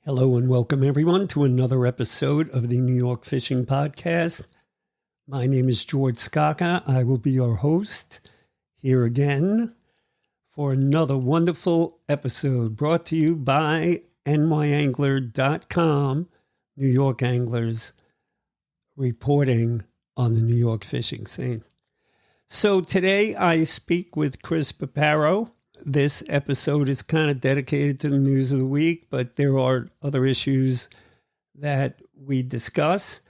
Hello and welcome everyone to another episode of the New York Fishing Podcast. My name is George Skaka. I will be your host here again for another wonderful episode brought to you by nyangler.com, New York anglers reporting on the New York fishing scene. So today I speak with Chris Papro. This episode is kind of dedicated to the news of the week, but there are other issues that we discuss.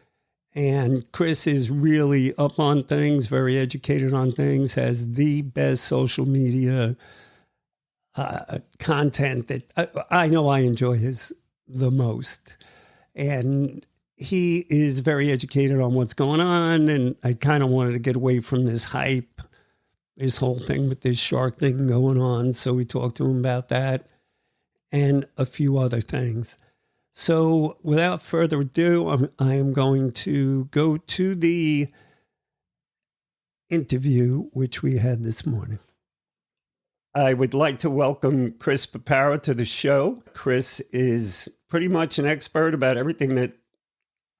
And Chris is really up on things, very educated on things, has the best social media content that I know I enjoy his the most. And he is very educated on what's going on. And I kind of wanted to get away from this hype, this whole thing with this shark thing going on. So we talked to him about that and a few other things. So without further ado, I am going to go to the interview, which we had this morning. I would like to welcome Chris Papro to the show. Chris is pretty much an expert about everything that,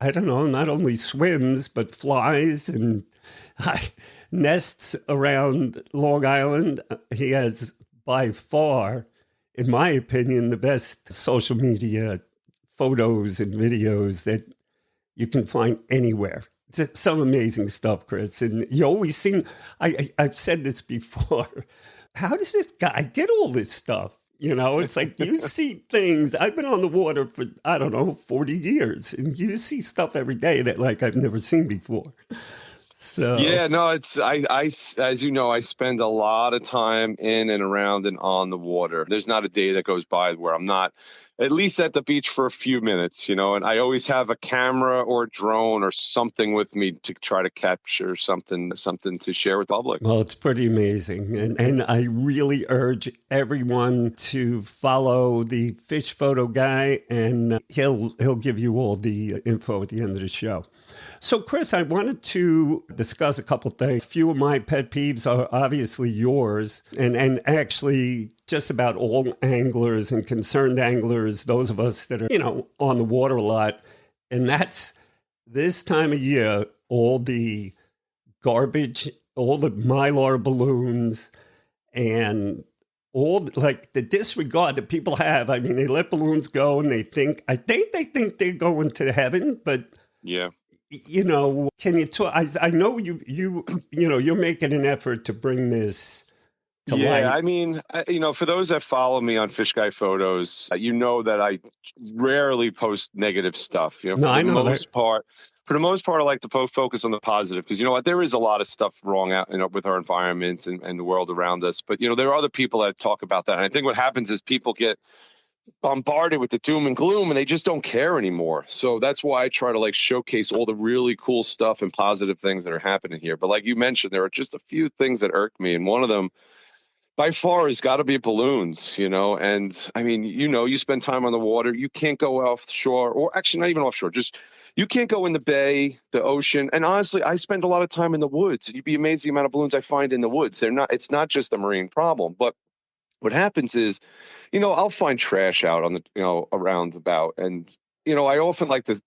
I don't know, not only swims, but flies and nests around Long Island. He has by far, in my opinion, the best social media photos and videos that you can find anywhere. It's some amazing stuff, Chris. And you always seem, I've said this before, how does this guy get all this stuff? You know, it's like you see things. I've been on the water for, 40 years, and you see stuff every day that like I've never seen before. So yeah, no, I as you know, I spend a lot of time in and around and on the water. There's not a day that goes by where I'm not at least at the beach for a few minutes, and I always have a camera or a drone or something with me to try to capture something to share with the public. Well, it's pretty amazing. And I really urge everyone to follow the fish photo guy, and he'll give you all the info at the end of the show. So, Chris, I wanted to discuss a couple things. A few of my pet peeves are obviously yours, and actually just about all anglers and concerned anglers, those of us that are, on the water a lot. And that's this time of year, all the garbage, all the Mylar balloons, and all like the disregard that people have. I mean, they let balloons go and they think they think they're going to heaven, but yeah. Can you talk? I know you're making an effort to bring this to light. Yeah, I mean, for those that follow me on Fish Guy Photos, you know that I rarely post negative stuff. For the most part, I like to focus on the positive because you know what, there is a lot of stuff wrong out with our environment and the world around us. But there are other people that talk about that, and I think what happens is people get bombarded with the doom and gloom and they just don't care anymore. So that's why I try to showcase all the really cool stuff and positive things that are happening here. But like you mentioned, there are just a few things that irk me, and one of them by far has got to be balloons, and I mean, you spend time on the water, you can't go offshore, or actually not even offshore, just you can't go in the bay, the ocean. And honestly, I spend a lot of time in the woods. You'd be amazed the amount of balloons I find in the woods. It's not just a marine problem, but what happens is, I'll find trash out on the, around about. And, I often like to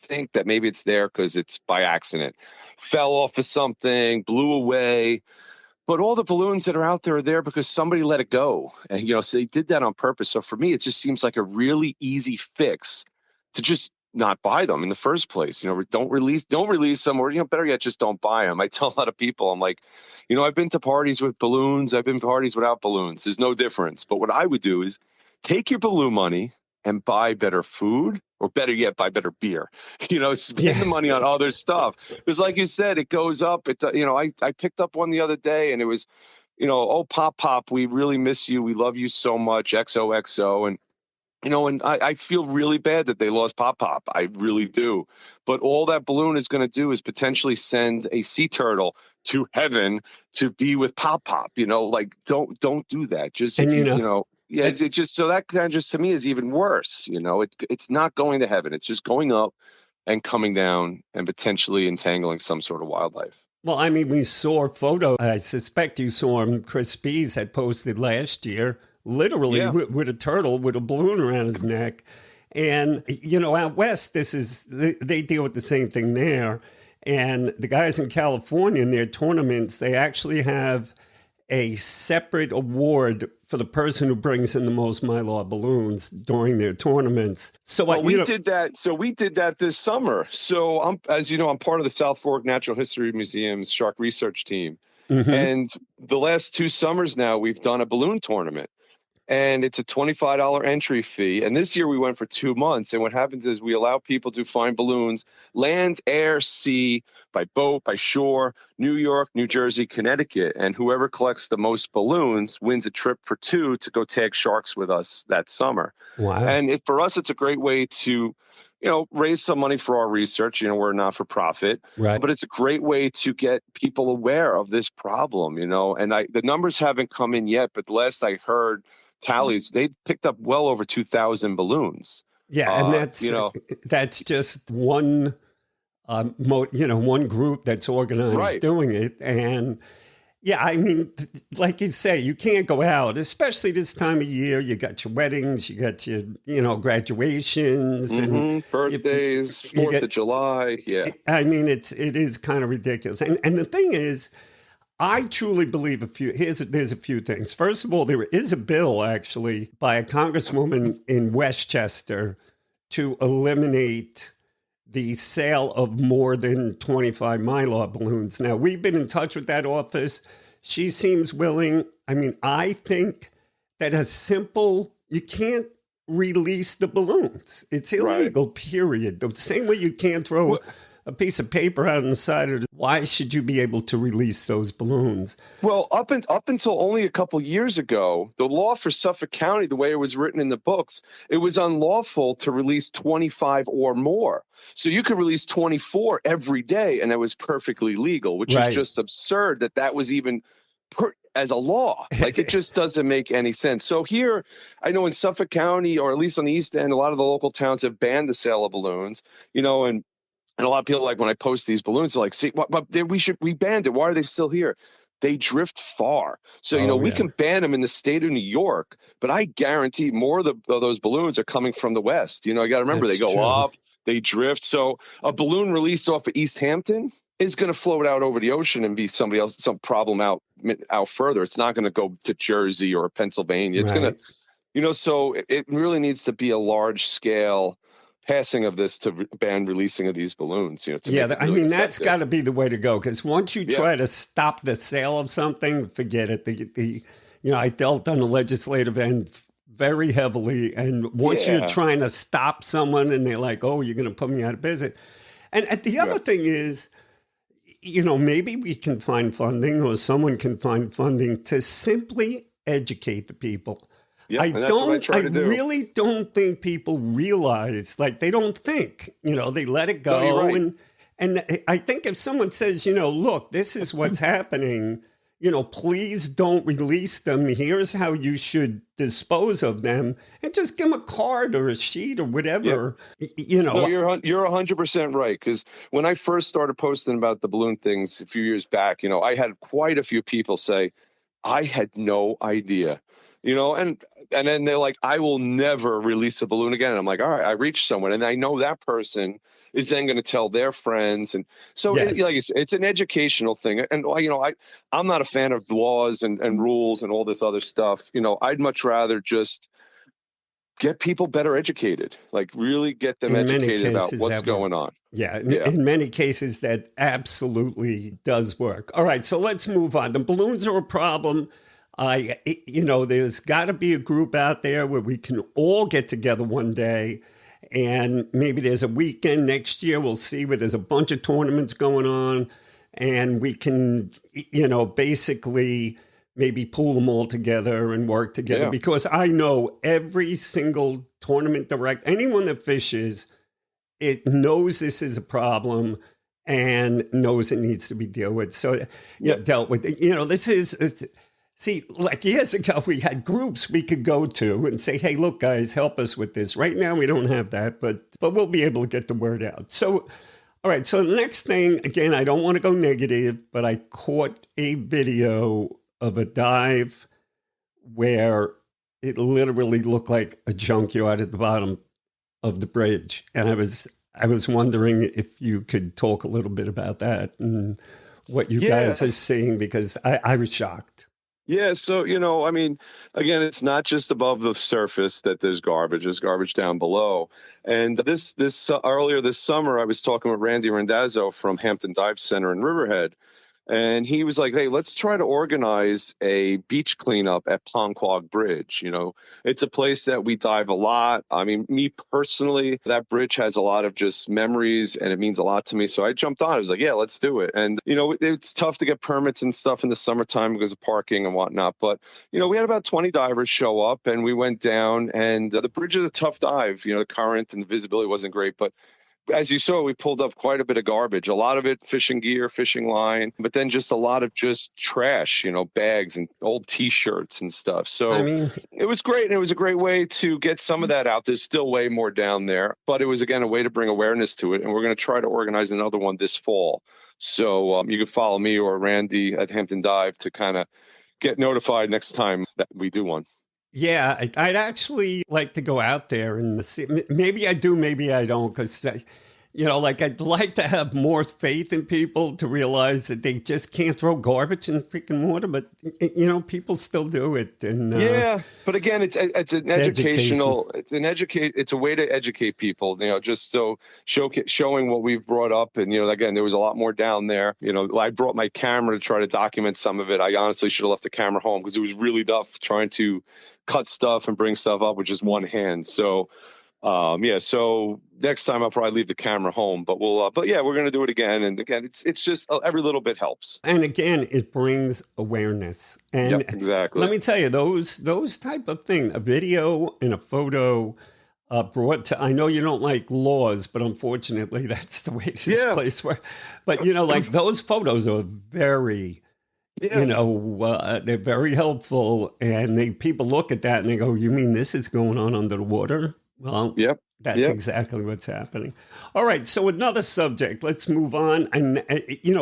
think that maybe it's there because it's by accident, fell off of something, blew away. But all the balloons that are out there are there because somebody let it go. And, so they did that on purpose. So for me, it just seems like a really easy fix to just not buy them in the first place. Don't release them, or, better yet, just don't buy them. I tell a lot of people, I'm like, I've been to parties with balloons. I've been to parties without balloons. There's no difference. But what I would do is take your balloon money and buy better food, or better yet, buy better beer. Spend the money on other stuff. Because like you said, it goes up. I picked up one the other day and it was, oh, Pop, we really miss you. We love you so much, XOXO. And and I feel really bad that they lost Pop. I really do. But all that balloon is going to do is potentially send a sea turtle to heaven to be with Pop. Don't do that. Just, yeah, it just, so that kind of just to me is even worse. It's not going to heaven. It's just going up and coming down and potentially entangling some sort of wildlife. Well, I mean, we saw a photo. I suspect you saw him. Chris Spees had posted last year literally with a turtle with a balloon around his neck. And, out west, they deal with the same thing there. And the guys in California, in their tournaments, they actually have a separate award for the person who brings in the most Mylar balloons during their tournaments. So we did that. So we did that this summer. So I'm part of the South Fork Natural History Museum's shark research team. Mm-hmm. And the last 2 summers now, we've done a balloon tournament. And it's a $25 entry fee. And this year we went for 2 months. And what happens is we allow people to find balloons, land, air, sea, by boat, by shore, New York, New Jersey, Connecticut. And whoever collects the most balloons wins a trip for 2 to go tag sharks with us that summer. Wow. And for us, it's a great way to raise some money for our research. We're a not-for-profit, right? But it's a great way to get people aware of this problem, and the numbers haven't come in yet, but the last I heard tallies, they picked up well over 2,000 balloons. Yeah. And that's just one, one group that's organized doing it. And yeah, I mean, like you say, you can't go out, especially this time of year. You got your weddings, you got your, graduations, and birthdays, 4th of July. Yeah. I mean, it is kind of ridiculous. And the thing is, I truly believe there's a few things. First of all, there is a bill actually by a congresswoman in Westchester to eliminate the sale of more than 25 Mylar balloons. Now, we've been in touch with that office. She seems willing. I mean, I think that you can't release the balloons. It's illegal, period. The same way you can't throw a piece of paper out on the side of why should you be able to release those balloons? Well, up until only a couple years ago, the law for Suffolk County, the way it was written in the books, it was unlawful to release 25 or more. So you could release 24 every day, and that was perfectly legal, which is just absurd that was even as a law. Like, it just doesn't make any sense. So here, I know in Suffolk County, or at least on the East End, a lot of the local towns have banned the sale of balloons, and a lot of people, like, when I post these balloons, they're like, see, we banned it. Why are they still here? They drift far. So, we can ban them in the state of New York, but I guarantee more of those balloons are coming from the West. You got to remember, they go up, they drift. So a balloon released off of East Hampton is going to float out over the ocean and be some problem out further. It's not going to go to Jersey or Pennsylvania. It's going to, so it really needs to be a large scale passing of this to ban releasing of these balloons. That's got to be the way to go, because once you try to stop the sale of something, forget it. I dealt on the legislative end very heavily, and once you're trying to stop someone and they're like, oh, you're going to put me out of business. And the other thing is, maybe we can find funding, or someone can find funding to simply educate the people. Yeah, I really don't think people realize, like, they don't think, they let it go. No, you're right. And I think if someone says, look, this is what's happening, please don't release them. Here's how you should dispose of them, and just give them a card or a sheet or whatever. Yeah. No, you're 100% right. Because when I first started posting about the balloon things a few years back, I had quite a few people say, I had no idea. And then they're like, I will never release a balloon again. And I'm like, all right, I reached someone, and I know that person is then going to tell their friends. And so, like you said, it's an educational thing. And, I'm not a fan of laws and rules and all this other stuff. I'd much rather just get people better educated, like really get them educated about what's going on. Yeah, in many cases, that absolutely does work. All right, so let's move on. The balloons are a problem. There's got to be a group out there where we can all get together one day, and maybe there's a weekend next year. We'll see where there's a bunch of tournaments going on, and we can, basically maybe pull them all together and work together. Because I know every single tournament anyone that fishes, it knows this is a problem and knows it needs to be dealt with. So dealt with. This is. See, like years ago, we had groups we could go to and say, hey, look, guys, help us with this. Right now, we don't have that, but we'll be able to get the word out. So, all right, so the next thing, again, I don't want to go negative, but I caught a video of a dive where it literally looked like a junkyard at the bottom of the bridge. And I was wondering if you could talk a little bit about that and what you Yeah. guys are seeing, because I was shocked. Yeah, so I mean, again, it's not just above the surface that there's garbage. There's garbage down below. And this earlier this summer, I was talking with Randy Randazzo from Hampton Dive Center in Riverhead, and he was like, "Hey, let's try to organize a beach cleanup at Ponquag Bridge. It's a place that we dive a lot. I mean, me personally, that bridge has a lot of just memories, and it means a lot to me. So I jumped on. I was like, yeah, let's do it. And it's tough to get permits and stuff in the summertime because of parking and whatnot. But we had about 20 divers show up, and we went down. And the bridge is a tough dive. The current and the visibility wasn't great, but as you saw, we pulled up quite a bit of garbage, a lot of it fishing gear, fishing line, but then just a lot of just trash, bags and old T-shirts and stuff. So I mean, it was great. And it was a great way to get some of that out. There's still way more down there, but it was, again, a way to bring awareness to it. And we're going to try to organize another one this fall. So you can follow me or Randy at Hampton Dive to kind of get notified next time that we do one. yeah, I'd actually like to go out there and see. Maybe I do, maybe I don't, because like I'd like to have more faith in people to realize that they just can't throw garbage in freaking water, but people still do it. And yeah, but again, it's an educational, it's a way to educate people, just so showing what we've brought up. And, again, there was a lot more down there. I brought my camera to try to document some of it. I honestly should have left the camera home because it was really tough trying to cut stuff and bring stuff up with just one hand. So, yeah. So next time I'll probably leave the camera home, but yeah, we're going to do it again. And again, it's just every little bit helps. And again, it brings awareness. And yep, exactly. Let me tell you, those type of thing, a video and a photo brought to, I know you don't like laws, but unfortunately that's the way this place works. But like those photos are very, they're very helpful. And people look at that and they go, you mean this is going on under the water? Well, that's exactly what's happening. All right. So another subject, let's move on. And,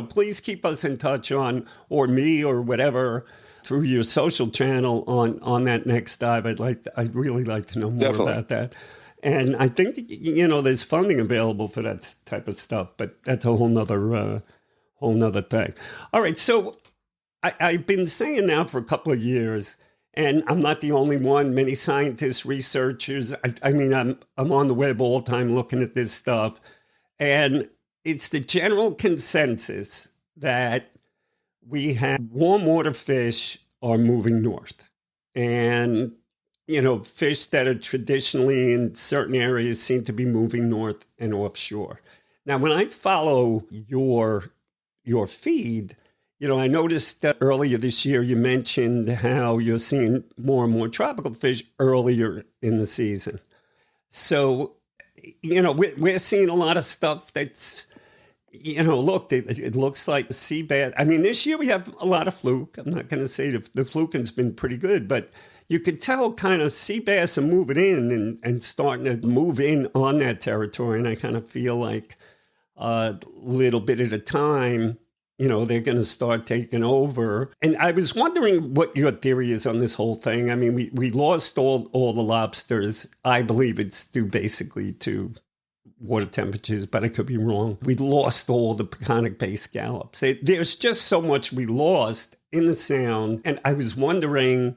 please keep us in touch or me or whatever, through your social channel on that next dive. I'd really like to know more about that. And I think, there's funding available for that type of stuff, but that's a whole nother thing. All right. So I've been saying now for a couple of years, and I'm not the only one. Many scientists, researchers, I mean, I'm on the web all the time looking at this stuff. And it's the general consensus that we have warm water fish are moving north. And, fish that are traditionally in certain areas seem to be moving north and offshore. Now, when I follow your feed, I noticed that earlier this year you mentioned how you're seeing more and more tropical fish earlier in the season. So, we're seeing a lot of stuff that's, look, it looks like sea bass. I mean, this year we have a lot of fluke. I'm not going to say the fluking's been pretty good, but you could tell kind of sea bass are moving in and starting to move in on that territory. And I kind of feel like a little bit at a time, they're going to start taking over. And I was wondering what your theory is on this whole thing. I mean, we lost all the lobsters. I believe it's due basically to water temperatures, but I could be wrong. We lost all the Peconic Bay scallops. There's just so much we lost in the sound. And I was wondering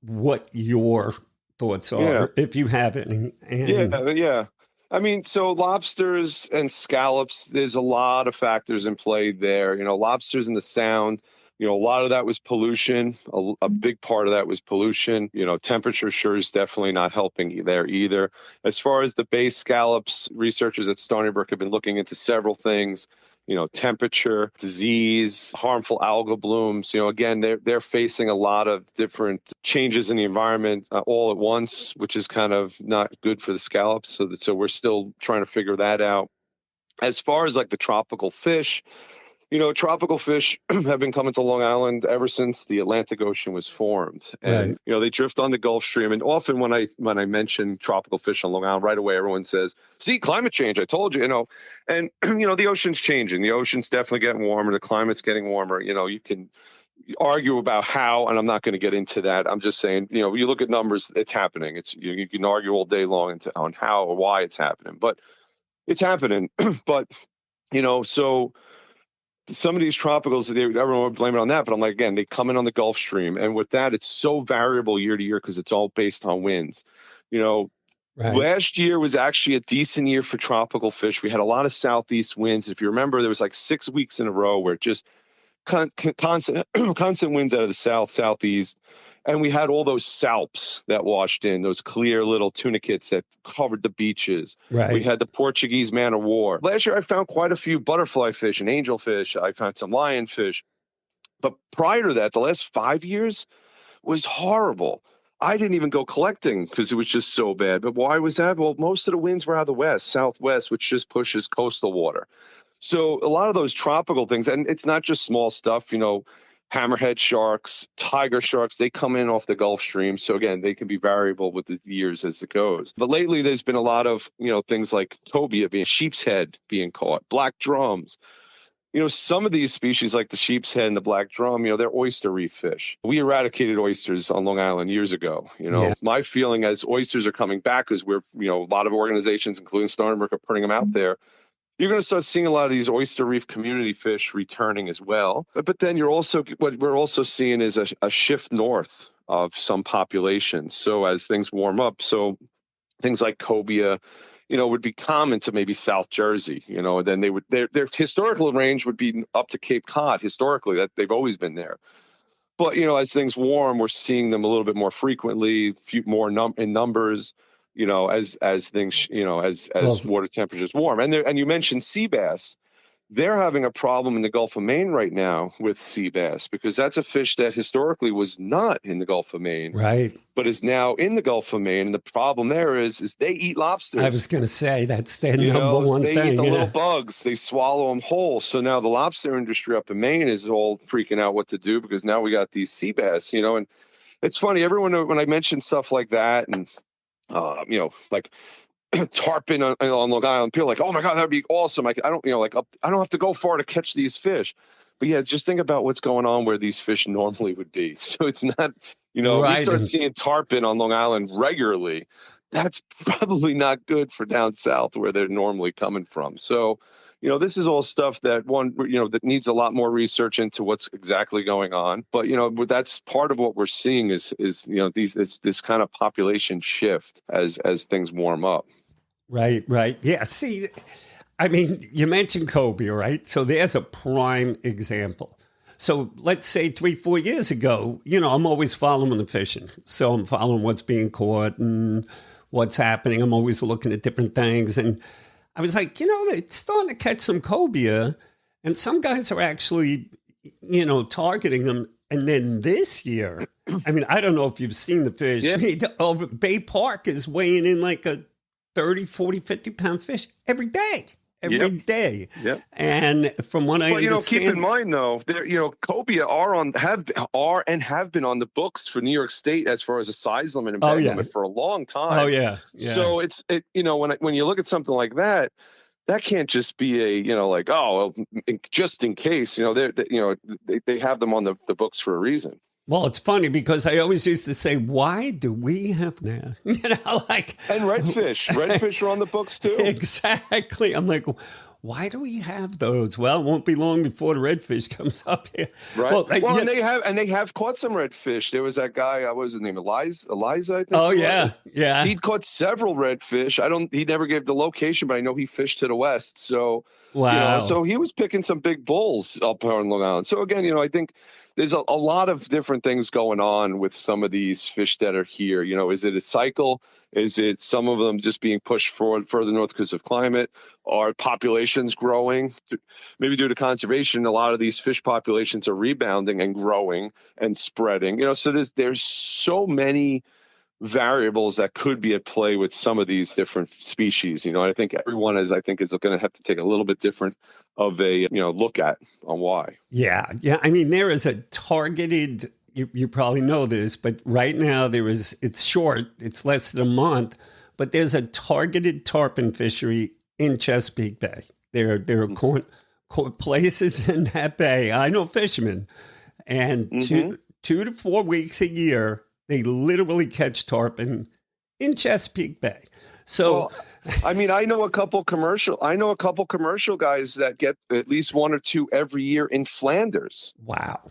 what your thoughts are, if you have any. Yeah. I mean, so lobsters and scallops, there's a lot of factors in play there. Lobsters in the sound, a lot of that was pollution. A big part of that was pollution. Temperature sure is definitely not helping there either. As far as the bay scallops, researchers at Stony Brook have been looking into several things. Temperature, disease, harmful algal blooms. Again, they're facing a lot of different changes in the environment all at once, which is kind of not good for the scallops. So we're still trying to figure that out. As far as like the tropical fish, tropical fish have been coming to Long Island ever since the Atlantic Ocean was formed. And, they drift on the Gulf Stream. And often when I mention tropical fish on Long Island, right away, everyone says, see, climate change, I told you, And, the ocean's changing. The ocean's definitely getting warmer. The climate's getting warmer. You can argue about how, and I'm not going to get into that. I'm just saying, you look at numbers, it's happening. It's you can argue all day long on how or why it's happening, but it's happening. But so some of these tropicals, everyone would blame it on that, but I'm like, again, they come in on the Gulf Stream, and with that, it's so variable year to year because it's all based on winds. Right. Last year was actually a decent year for tropical fish. We had a lot of southeast winds. If you remember, there was like 6 weeks in a row where just constant winds out of the southeast, and we had all those salps that washed in, those clear little tunicates that covered the beaches. Right. We had the Portuguese man of war. Last year, I found quite a few butterfly fish and angelfish. I found some lionfish. But prior to that, the last 5 years was horrible. I didn't even go collecting because it was just so bad. But why was that? Well, most of the winds were out of the west, southwest, which just pushes coastal water. So a lot of those tropical things, and it's not just small stuff, hammerhead sharks, tiger sharks, they come in off the Gulf Stream. So again, they can be variable with the years as it goes. But lately there's been a lot of, things like cobia sheep's head being caught, black drums. Some of these species like the sheep's head and the black drum, they're oyster reef fish. We eradicated oysters on Long Island years ago. My feeling as oysters are coming back is we're, a lot of organizations, including Starnbrook, are putting them out there. You're going to start seeing a lot of these oyster reef community fish returning as well. But then what we're also seeing is a shift north of some populations. So as things warm up, so things like cobia, would be common to maybe South Jersey, and then their historical range would be up to Cape Cod historically, that they've always been there. But, as things warm, we're seeing them a little bit more frequently, more in numbers. As things, as water temperatures warm. And you mentioned sea bass. They're having a problem in the Gulf of Maine right now with sea bass because that's a fish that historically was not in the Gulf of Maine, right? But is now in the Gulf of Maine. And the problem there is they eat lobsters. I was going to say that's their number one thing. They eat the little bugs. They swallow them whole. So now the lobster industry up in Maine is all freaking out what to do because now we got these sea bass, and it's funny. Everyone, when I mention stuff like that and like tarpon on Long Island, people are like, oh my God, that'd be awesome. I don't have to go far to catch these fish. But yeah, just think about what's going on where these fish normally would be. So it's not, right. We start seeing tarpon on Long Island regularly. That's probably not good for down south where they're normally coming from. So, this is all stuff that that needs a lot more research into what's exactly going on. But, that's part of what we're seeing is this kind of population shift as things warm up. Right. Yeah. See, I mean, you mentioned cobia, right? So there's a prime example. So let's say 3-4 years ago, I'm always following the fishing. So I'm following what's being caught and what's happening. I'm always looking at different things. And I was like, it's starting to catch some cobia, and some guys are actually, targeting them. And then this year, I mean, I don't know if you've seen the fish. Yeah. Over Bay Park is weighing in like a 30, 40, 50-pound fish every day. Every day. Yep. And from what I understand, keep in mind though, cobia have been on the books for New York State as far as a size limit and bag limit for a long time. Oh yeah. So when you look at something like that, that can't just be just in case. They have them on the books for a reason. Well, it's funny because I always used to say, why do we have now? And redfish are on the books too. Exactly. I'm like, why do we have those? Well, it won't be long before the redfish comes up here. Right. And they have caught some redfish. There was that guy, what was his name? Eliza, I think. Oh yeah. Yeah. He'd caught several redfish. He never gave the location, but I know he fished to the west. So, wow. So he was picking some big bulls up here on Long Island. So again, I think there's a lot of different things going on with some of these fish that are here. Is it a cycle? Is it some of them just being pushed further north because of climate? Are populations growing? Maybe due to conservation, a lot of these fish populations are rebounding and growing and spreading. So there's so many variables that could be at play with some of these different species. I think everyone is going to have to take a little bit different of a look at on why. Yeah. I mean, there is a targeted. You probably know this, but right now it's short. It's less than a month, but there's a targeted tarpon fishery in Chesapeake Bay. There are places in that bay. I know fishermen, And 2 to 4 weeks a year, they literally catch tarpon in Chesapeake Bay. So, well, I mean, I know a couple commercial guys that get at least one or two every year in Flanders. wow.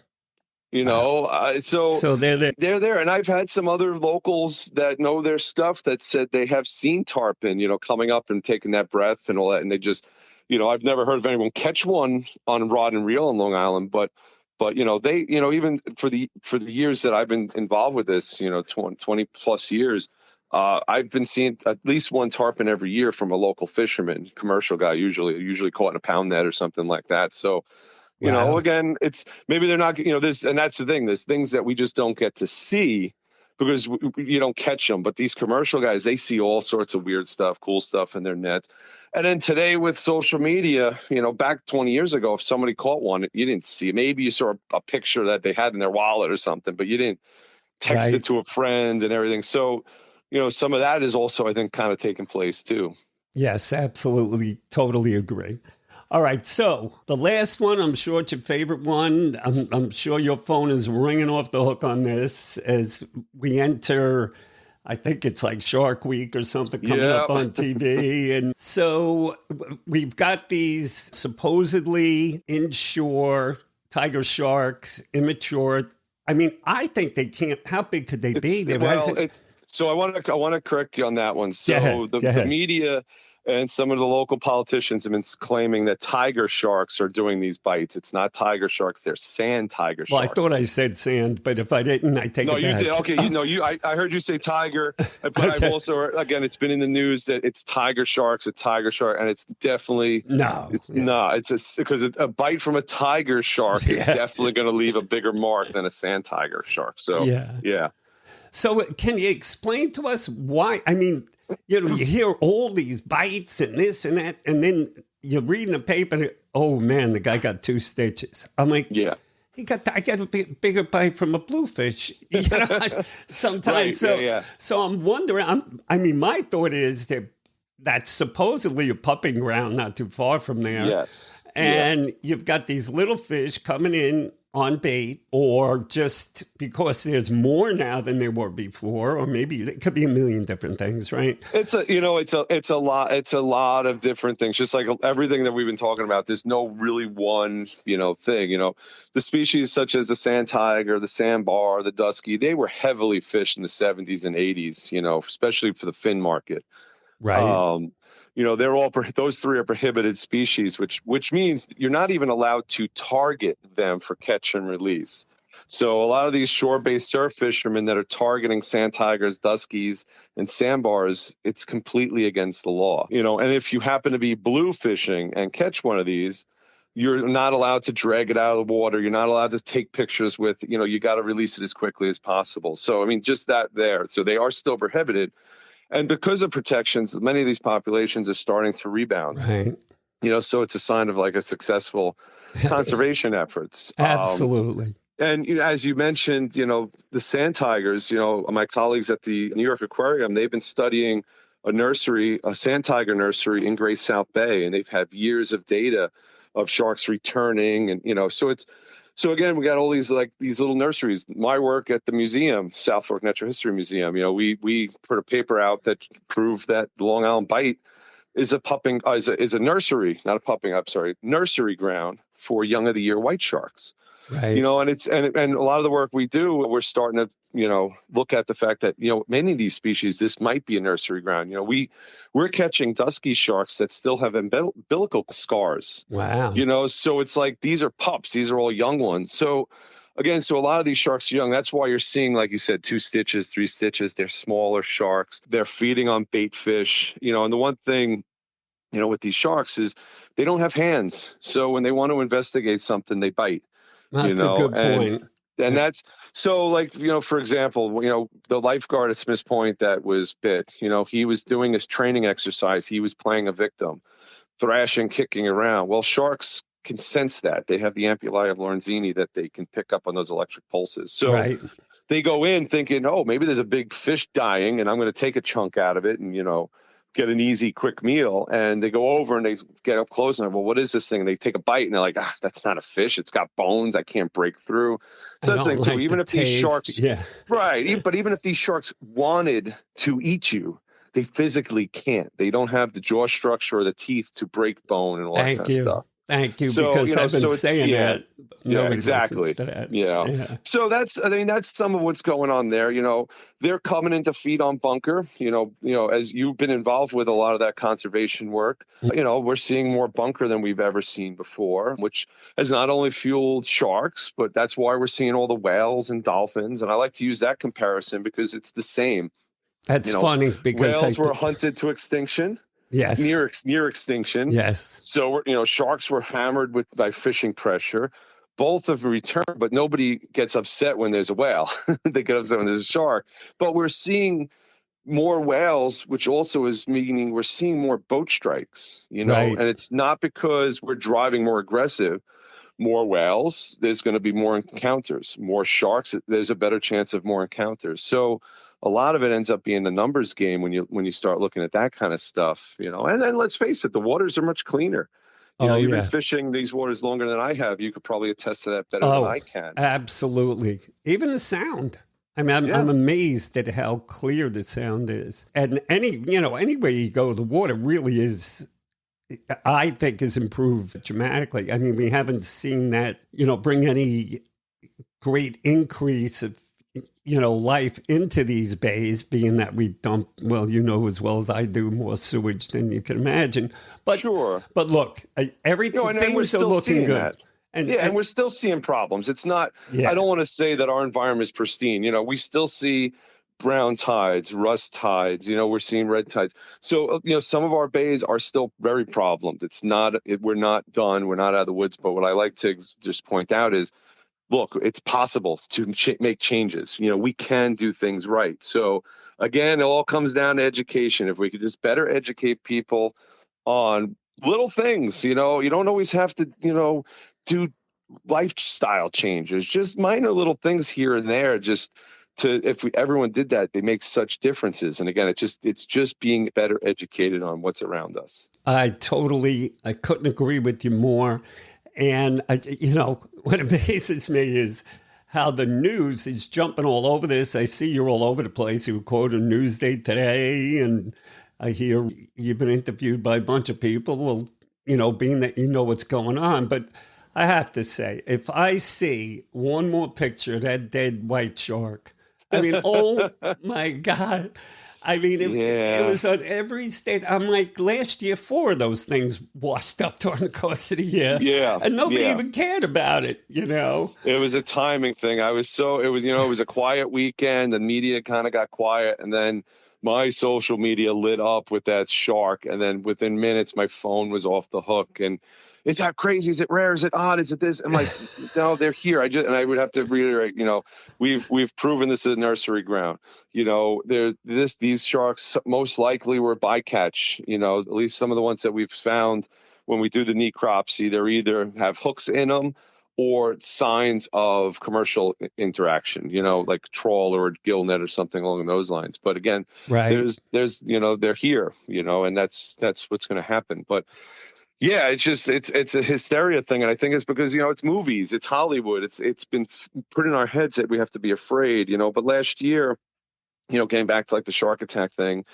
So they're there. And I've had some other locals that know their stuff that said they have seen tarpon, coming up and taking that breath and all that. And they just, I've never heard of anyone catch one on rod and reel on Long Island, but they, even for the years that I've been involved with this, 20 plus years, I've been seeing at least one tarpon every year from a local fisherman, commercial guy, usually caught in a pound net or something like that. So, again, it's maybe they're not, and that's the thing. There's things that we just don't get to see because you don't catch them. But these commercial guys, they see all sorts of weird stuff, cool stuff in their nets. And then today with social media, back 20 years ago, if somebody caught one, you didn't see it. Maybe you saw a picture that they had in their wallet or something, but you didn't text it to a friend and everything. So, some of that is also, I think, kind of taking place too. Yes, absolutely. Totally agree. All right. So the last one, I'm sure it's your favorite one. I'm sure your phone is ringing off the hook on this as we enter, I think it's like Shark Week or something coming up on TV. And so we've got these supposedly inshore tiger sharks, immature. I mean, I think they can't. How big could they be? So I want to correct you on that one. So the media and some of the local politicians have been claiming that tiger sharks are doing these bites. It's not tiger sharks; they're sand tiger sharks. Well, I thought I said sand, but if I didn't, I take it back. No, you did. Okay, I heard you say tiger, but I've also, again, it's been in the news that it's tiger sharks, a tiger shark, and it's definitely It's because a bite from a tiger shark is definitely going to leave a bigger mark than a sand tiger shark. So yeah. So can you explain to us why? I mean, you hear all these bites and this and that, and then you're reading the paper. Oh man, the guy got 2 stitches. I'm like, I got a bigger bite from a bluefish. Sometimes. So I'm wondering. My thought is that that's supposedly a pupping ground not too far from there. Yes. And you've got these little fish coming in on bait, or just because there's more now than there were before, or maybe it could be a million different things, right? It's a lot of different things. Just like everything that we've been talking about, there's no really one, thing. The species such as the sand tiger, the sandbar, the dusky, they were heavily fished in the 70s and 80s, especially for the fin market. Right. They're all those 3 are prohibited species, which means you're not even allowed to target them for catch and release. So a lot of these shore-based surf fishermen that are targeting sand tigers, duskies, and sandbars, it's completely against the law. And if you happen to be blue fishing and catch one of these, you're not allowed to drag it out of the water. You're not allowed to take pictures with, you got to release it as quickly as possible. So, just that there. So they are still prohibited. And because of protections, many of these populations are starting to rebound. Right. So it's a sign of like a successful conservation efforts. Absolutely. And as you mentioned, the sand tigers, my colleagues at the New York Aquarium, they've been studying a sand tiger nursery in Great South Bay, and they've had years of data of sharks returning. And, so again, we got all these little nurseries. My work at the museum, South Fork Natural History Museum, we put a paper out that proved that the Long Island Bight is a nursery, not a pupping. I'm sorry, nursery ground for young of the year white sharks. Right. And a lot of the work we do, we're starting to look at the fact that many of these species, this might be a nursery ground. We're catching dusky sharks that still have umbilical scars. Wow. So it's like these are pups, these are all young ones. So again, a lot of these sharks are young. That's why you're seeing, like you said, 2 stitches, 3 stitches. They're smaller sharks. They're feeding on bait fish. And the one thing with these sharks is they don't have hands. So when they want to investigate something, they bite. That's a good point. And that's so, for example, the lifeguard at Smith's Point that was bit, he was doing his training exercise. He was playing a victim, thrashing, kicking around. Well, sharks can sense that. They have the ampullae of Lorenzini that they can pick up on those electric pulses. So they go in thinking, oh, maybe there's a big fish dying and I'm going to take a chunk out of it and, get an easy, quick meal, and they go over and they get up close and I'm like, well, what is this thing? And they take a bite and they're like, that's not a fish. It's got bones. I can't break through. So I that's the don't thing. So like the even if these taste. sharks, Yeah. right, but even if these sharks wanted to eat you, they physically can't. They don't have the jaw structure or the teeth to break bone and all that kind of stuff. Thank you, So, because I've been so it's, saying that. yeah, Nobody listens exactly. to that. Yeah. Yeah. So that's some of what's going on there. They're coming in to feed on bunker. As you've been involved with a lot of that conservation work, we're seeing more bunker than we've ever seen before, which has not only fueled sharks, but that's why we're seeing all the whales and dolphins. And I like to use that comparison because it's the same. That's funny because whales were hunted to extinction. Yes. Near extinction. Yes. So sharks were hammered by fishing pressure. Both have returned, but nobody gets upset when there's a whale. They get upset when there's a shark. But we're seeing more whales, which also is meaning we're seeing more boat strikes. Right. And it's not because we're driving more aggressive. More whales, there's going to be more encounters. More sharks, there's a better chance of more encounters. So a lot of it ends up being the numbers game when you start looking at that kind of stuff, And then let's face it, the waters are much cleaner. You've been fishing these waters longer than I have. You could probably attest to that better than I can. Absolutely. Even the sound. I mean, I'm amazed at how clear the sound is. And anywhere you go, the water really is, I think, has improved dramatically. I mean, we haven't seen that, bring any great increase of, life into these bays, being that we dump, well, as well as I do, more sewage than you can imagine. But sure. But look, everything, things are looking good. That. And we're still seeing problems. It's not, I don't want to say that our environment is pristine. We still see brown tides, rust tides, we're seeing red tides. So, some of our bays are still very problemed. We're not done. We're not out of the woods. But what I like to just point out is, look, it's possible to make changes. We can do things right. So again, it all comes down to education. If we could just better educate people on little things, you don't always have to, do lifestyle changes, just minor little things here and there. If everyone did that, they make such differences. And again, it's just being better educated on what's around us. I couldn't agree with you more. And, what amazes me is how the news is jumping all over this. I see you're all over the place. You quoted Newsday today, and I hear you've been interviewed by a bunch of people. Well, being that you know what's going on. But I have to say, if I see one more picture of that dead white shark, I mean, oh, my God. I mean, it was on every state. I'm like, last year, 4 of those things washed up during the course of the year. Yeah. And nobody even cared about it, It was a timing thing. It was a quiet weekend. The media kind of got quiet. And then my social media lit up with that shark. And then within minutes, my phone was off the hook. And is that crazy? Is it rare? Is it odd? Is it this? I'm like, no, they're here. I would have to reiterate, we've proven this is nursery ground. These sharks most likely were bycatch, at least some of the ones that we've found when we do the necropsy, they either have hooks in them or signs of commercial interaction, like trawl or gill net or something along those lines. But again, there's they're here, and that's what's going to happen. But yeah, it's a hysteria thing, and I think it's because it's movies, it's Hollywood, it's been put in our heads that we have to be afraid, But last year, getting back to like the shark attack thing,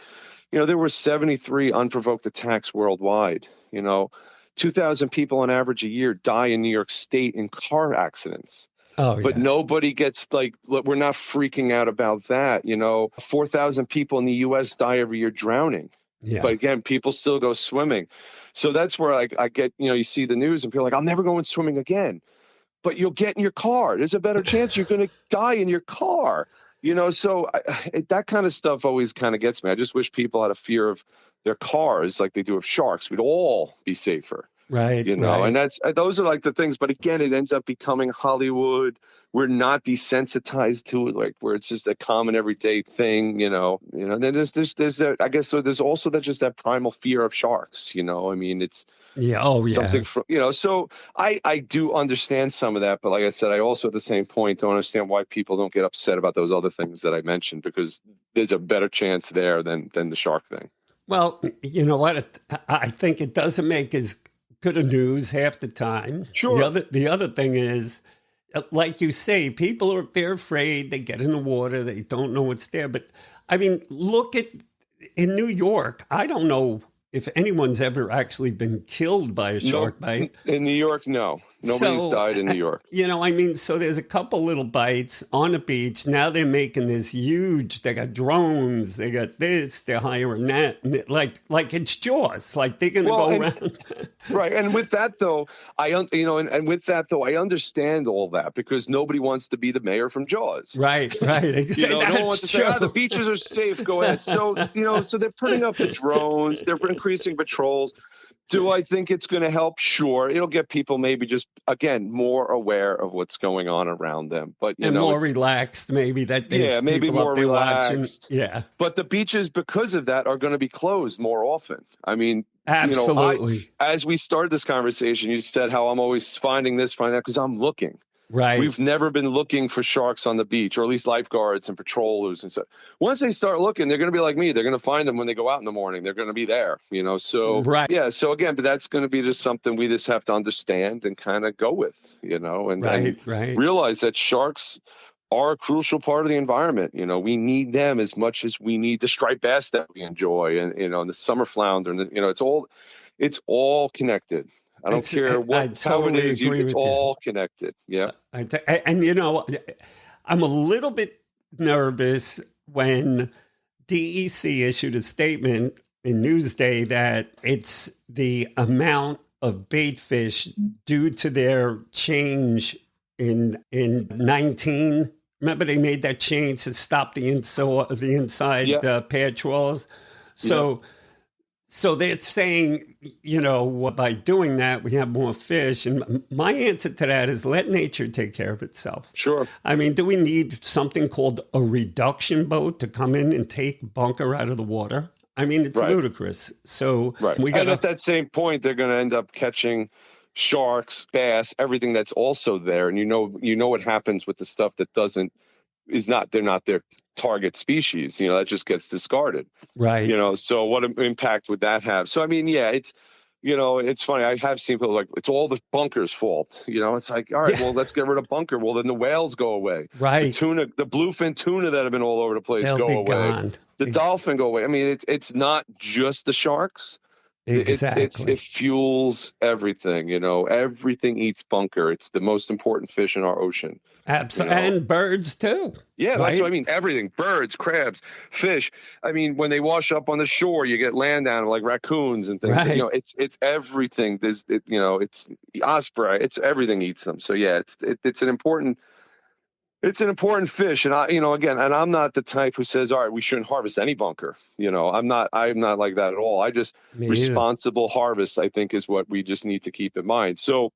there were 73 unprovoked attacks worldwide. 2,000 people on average a year die in New York State in car accidents. Oh, but nobody gets we're not freaking out about that. 4,000 people in the U.S. die every year drowning. Yeah. But again, people still go swimming. So that's where I get, you see the news and people are like, I'm never going swimming again. But you'll get in your car. There's a better chance you're going to die in your car. So that kind of stuff always kind of gets me. I just wish people had a fear of their cars like they do of sharks. We'd all be safer. Right. And those are like the things. But again, it ends up becoming Hollywood. We're not desensitized to it, like where it's just a common everyday thing, then there's that, I guess, so there's also just that primal fear of sharks, I mean, it's something from, so I do understand some of that. But like I said, I also at the same point don't understand why people don't get upset about those other things that I mentioned, because there's a better chance there than the shark thing. Well, you know what? I think it doesn't make as good a news half the time. Sure. The other thing is, like you say, they're afraid. They get in the water. They don't know what's there. But I mean, look at in New York. I don't know if anyone's ever actually been killed by a shark bite. In New York, no. Nobody's died in New York. You know, I mean, so there's a couple little bites on the beach. Now they're making this huge, they got drones, they got this, they're hiring that. Like it's Jaws, like they're going to go around. Right. And with that, though, I understand all that because nobody wants to be the mayor from Jaws. Right. They say, no one wants to say, the beaches are safe, go ahead. So, so they're putting up the drones, they're increasing patrols. Do I think it's going to help? Sure. It'll get people maybe just, again, more aware of what's going on around them. But, more relaxed, maybe. Maybe more relaxed. Yeah. But the beaches, because of that, are going to be closed more often. I mean, absolutely. As we started this conversation, you said how I'm always finding this, finding that, because I'm looking. Right. We've never been looking for sharks on the beach, or at least lifeguards and patrollers and stuff. Once they start looking, they're going to be like me. They're going to find them when they go out in the morning. They're going to be there, So, right. Yeah. So again, but that's going to be just something we just have to understand and kind of go with, and realize that sharks are a crucial part of the environment. We need them as much as we need the striped bass that we enjoy, and and the summer flounder, and it's all connected. I don't care how it is. It's all connected. Yeah. I'm a little bit nervous when DEC issued a statement in Newsday that it's the amount of bait fish due to their change in 19. Remember, they made that change to stop the inside pad trawls. So they're saying, by doing that, we have more fish. And my answer to that is let nature take care of itself. Sure. I mean, do we need something called a reduction boat to come in and take bunker out of the water? I mean, it's ludicrous. So and at that same point, they're going to end up catching sharks, bass, everything that's also there. And you know what happens with the stuff that they're not their target species, that just gets discarded. Right. So what impact would that have? So, I mean, it's funny. I have seen people like, it's all the bunker's fault. It's like, all right, well, let's get rid of bunker. Well, then the whales go away. Right. The tuna, the bluefin tuna that have been all over the place They'll go be away. Gone. The dolphin go away. I mean, it's not just the sharks. Exactly. It fuels everything, everything eats bunker. It's the most important fish in our ocean. Absolutely. And birds too. Yeah, that's what I mean. Everything, birds, crabs, fish. I mean, when they wash up on the shore, you get land animals like raccoons and things. Right. It's everything. It's osprey. It's everything eats them. So yeah, it's an important fish. And again, and I'm not the type who says, all right, we shouldn't harvest any bunker. I'm not like that at all. Responsible harvest, I think, is what we just need to keep in mind. So,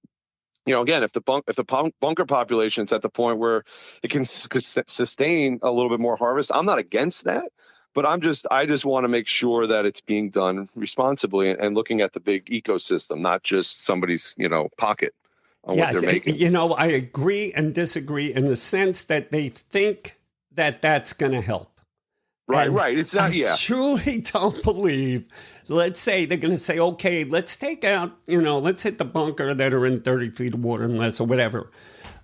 again, if the bunker population is at the point where it can sustain a little bit more harvest, I'm not against that. But I just want to make sure that it's being done responsibly and looking at the big ecosystem, not just somebody's, pocket. What they're making. I agree and disagree in the sense that they think that that's going to help. Right. It's not. I truly don't believe. Let's say they're going to say, okay, let's take out, let's hit the bunker that are in 30 feet of water and less or whatever.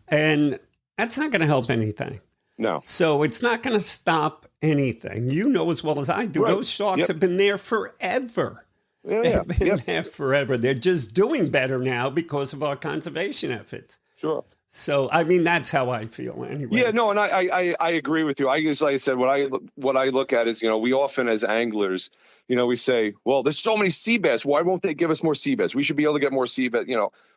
And that's not going to help anything. No. So it's not going to stop anything. As well as I do. Right. Those sharks have been there forever. They've been there forever. They're just doing better now because of our conservation efforts. Sure. So, I mean, that's how I feel anyway. Yeah, no, and I agree with you. Like I said, what I look at is, we often as anglers, we say, well, there's so many sea bass. Why won't they give us more sea bass? We should be able to get more sea bass.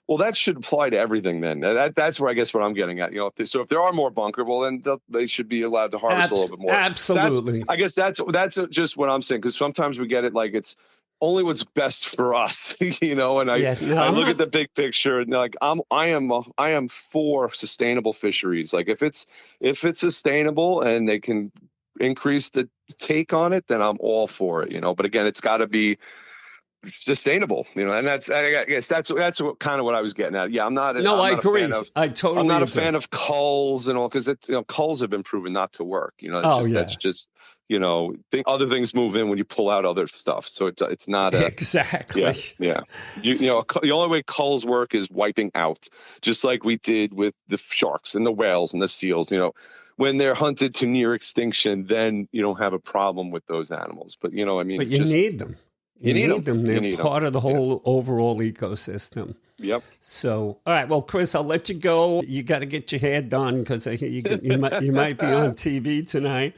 Well, that should apply to everything then. That's where I guess what I'm getting at. If there are more bunker, well, then they should be allowed to harvest a little bit more. Absolutely. I guess that's just what I'm saying, because sometimes we get it like it's only what's best for us, and I look at the big picture and like I am for sustainable fisheries. Like if it's sustainable and they can increase the take on it, then I'm all for it, but again, it's got to be sustainable, and I guess that's kind of what I was getting at. Yeah, I agree. I totally I'm not agree. a fan of culls and all, because culls have been proven not to work. That's just other things move in when you pull out other stuff. So it's not a exactly. Yeah. The only way culls work is wiping out, just like we did with the sharks and the whales and the seals. When they're hunted to near extinction, then you don't have a problem with those animals. But But you need them. You need them. They're part of the whole overall ecosystem. Yep. So, all right. Well, Chris, I'll let you go. You got to get your hair done because you might be on TV tonight.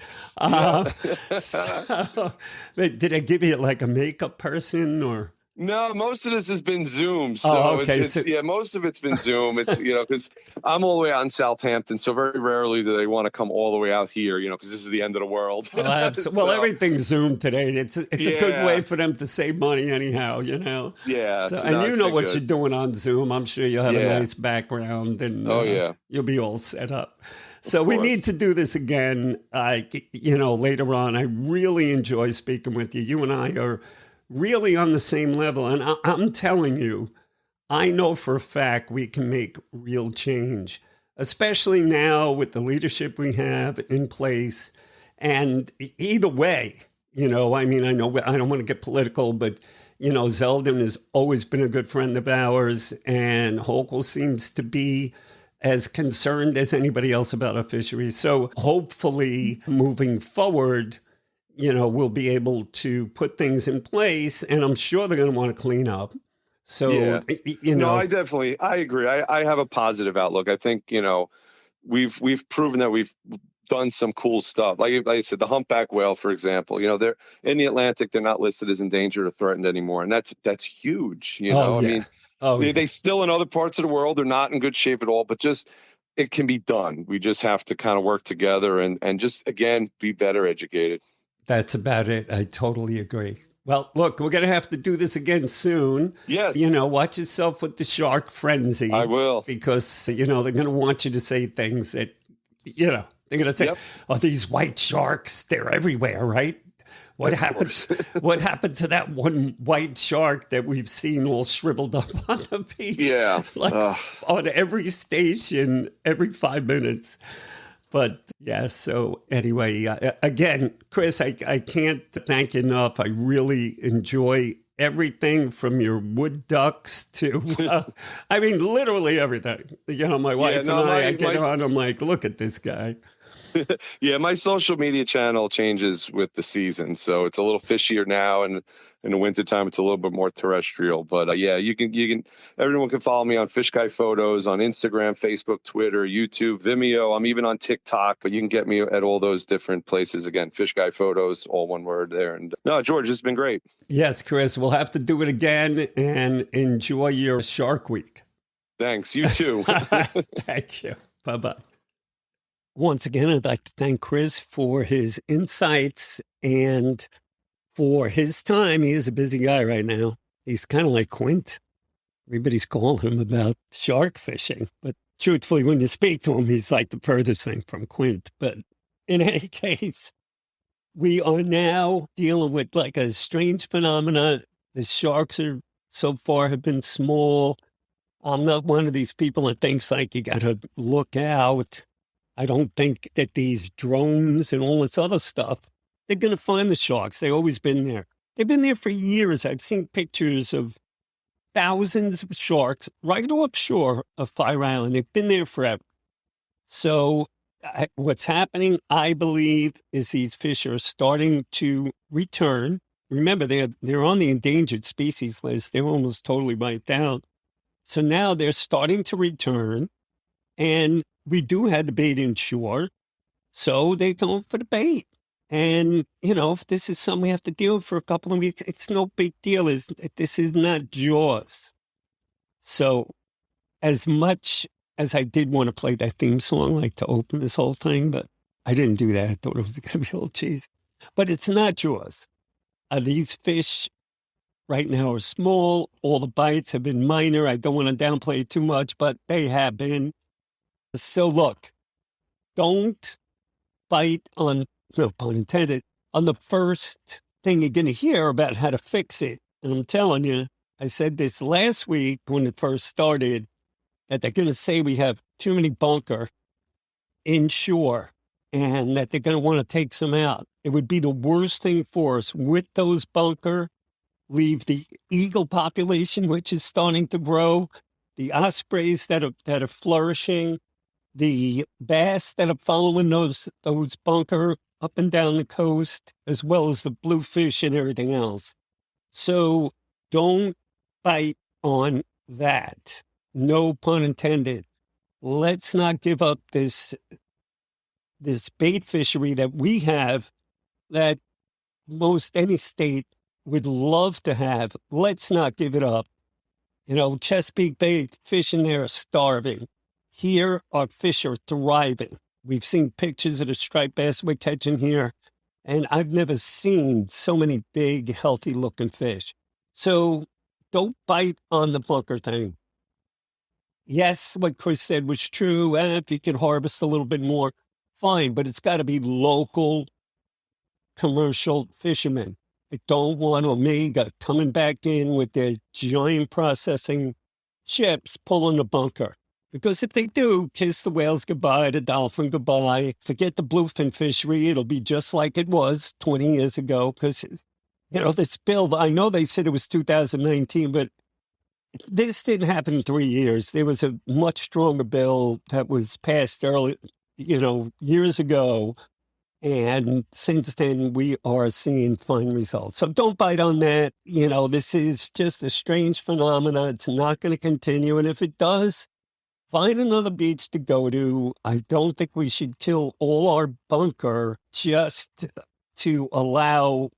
So, did I give you like a makeup person or? No, most of this has been Zoom. So, okay. Most of it's been Zoom. It's, because I'm all the way out in Southampton. So very rarely do they want to come all the way out here, because this is the end of the world. Well, everything's Zoom today. It's a good way for them to save money anyhow, Yeah. So, and what you're doing on Zoom. I'm sure you'll have a nice background and you'll be all set up. So we need to do this again, later on. I really enjoy speaking with you. You and I are really on the same level. And I'm telling you, I know for a fact we can make real change, especially now with the leadership we have in place. And either way, I know I don't want to get political, but, Zeldin has always been a good friend of ours, and Hochul seems to be as concerned as anybody else about our fisheries. So hopefully moving forward, we'll be able to put things in place, and I'm sure they're going to want to clean up. So, No, I agree. I have a positive outlook. I think, we've proven that we've done some cool stuff. Like I said, the humpback whale, for example, they're in the Atlantic, they're not listed as endangered or threatened anymore. And that's huge. They still in other parts of the world, they're not in good shape at all, but just, it can be done. We just have to kind of work together and just, again, be better educated. That's about it. I totally agree. Well, look, we're going to have to do this again soon. Yes. Watch yourself with the shark frenzy. I will. Because, they're going to want you to say things that, they're going to say, oh, these white sharks, they're everywhere, right? What happened to that one white shark that we've seen all shriveled up on the beach? Yeah. On every station, every 5 minutes. But so anyway, again, Chris, I can't thank you enough. I really enjoy everything from your wood ducks to, literally everything. My wife and I get on, I'm like, look at this guy. Yeah, my social media channel changes with the season, so it's a little fishier now, and in the wintertime it's a little bit more terrestrial. But you can everyone can follow me on Fish Guy Photos on Instagram, Facebook, Twitter, YouTube, Vimeo. I'm even on TikTok, but you can get me at all those different places. Again, Fish Guy Photos, all one word there. And no, George, this has been great. Yes, Chris, we'll have to do it again, and enjoy your Shark Week. Thanks. You too. Thank you. Bye-bye. Once again, I'd like to thank Chris for his insights and for his time. He is a busy guy right now. He's kind of like Quint. Everybody's calling him about shark fishing. But truthfully, when you speak to him, he's like the furthest thing from Quint. But in any case, we are now dealing with like a strange phenomena. The sharks are so far have been small. I'm not one of these people that thinks like you got to look out. I don't think that these drones and all this other stuff, they're going to find the sharks. They've always been there. They've been there for years. I've seen pictures of thousands of sharks right offshore of Fire Island. They've been there forever. So what's happening, I believe, is these fish are starting to return. Remember, they're on the endangered species list. They're almost totally wiped out. So now they're starting to return. And we do have the bait inshore, so they go for the bait. And, if this is something we have to deal with for a couple of weeks, it's no big deal. This is not Jaws. So as much as I did want to play that theme song, like to open this whole thing, but I didn't do that. I thought it was going to be a little cheesy. But it's not Jaws. These fish right now are small. All the bites have been minor. I don't want to downplay it too much, but they have been. So look, don't bite on, no pun intended, on the first thing you're going to hear about how to fix it. And I'm telling you, I said this last week when it first started, that they're going to say we have too many bunker inshore. and that they're going to want to take some out. It would be the worst thing for us with those bunker, leave the eagle population, which is starting to grow, the ospreys that are flourishing, the bass that are following those bunker up and down the coast, as well as the bluefish and everything else. So don't bite on that. No pun intended. Let's not give up this bait fishery that we have, that most any state would love to have. Let's not give it up. Chesapeake Bay fish in there are starving. Here, our fish are thriving. We've seen pictures of the striped bass we're catching here, and I've never seen so many big, healthy-looking fish. So don't bite on the bunker thing. Yes, what Chris said was true. If you can harvest a little bit more, fine, but it's got to be local commercial fishermen. I don't want Omega coming back in with their giant processing ships pulling the bunker. Because if they do, kiss the whales goodbye, the dolphin goodbye, forget the bluefin fishery, it'll be just like it was 20 years ago. Because, this bill, I know they said it was 2019, but this didn't happen in 3 years. There was a much stronger bill that was passed early, years ago. And since then, we are seeing fine results. So don't bite on that. This is just a strange phenomenon. It's not going to continue. And if it does, find another beach to go to. I don't think we should kill all our bunker just to allow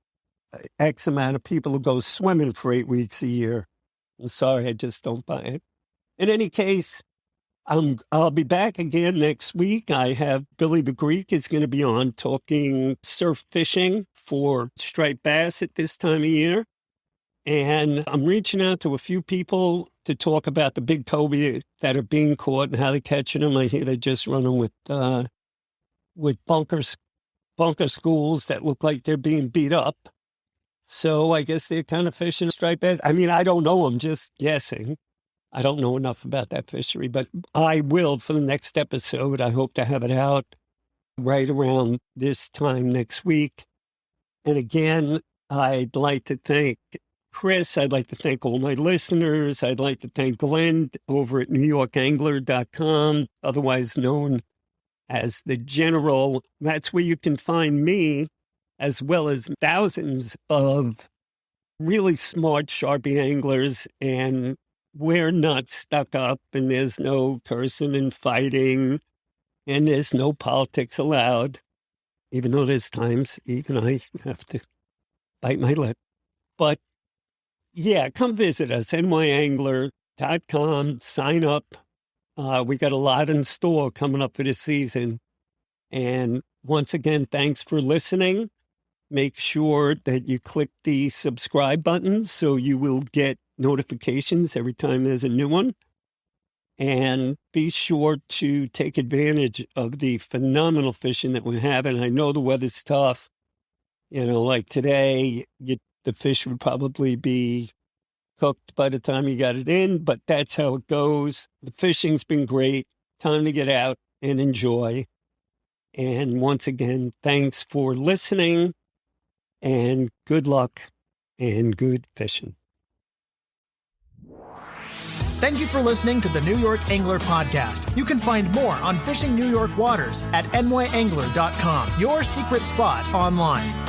X amount of people to go swimming for 8 weeks a year. I'm sorry, I just don't buy it. In any case, I'll be back again next week. I have Billy the Greek is going to be on talking surf fishing for striped bass at this time of year. And I'm reaching out to a few people to talk about the big cobia that are being caught and how they're catching them. I hear they're just running with bunker schools that look like they're being beat up. So I guess they're kind of fishing striped bass. I mean, I don't know. I'm just guessing. I don't know enough about that fishery, but I will for the next episode. I hope to have it out right around this time next week. And again, I'd like to thank Chris. I'd like to thank all my listeners. I'd like to thank Glenn over at NewYorkAngler.com, otherwise known as The General. That's where you can find me, as well as thousands of really smart Sharpie anglers, and we're not stuck up, and there's no cursing and fighting, and there's no politics allowed, even though there's times even I have to bite my lip. But yeah, come visit us, nyangler.com, sign up. We got a lot in store coming up for this season. And once again, thanks for listening. Make sure that you click the subscribe button so you will get notifications every time there's a new one. And be sure to take advantage of the phenomenal fishing that we're having. I know the weather's tough. Like today, the fish would probably be cooked by the time you got it in, but that's how it goes. The fishing's been great. Time to get out and enjoy. And once again, thanks for listening, and good luck and good fishing. Thank you for listening to the New York Angler Podcast. You can find more on fishing New York waters at nyangler.com, your secret spot online.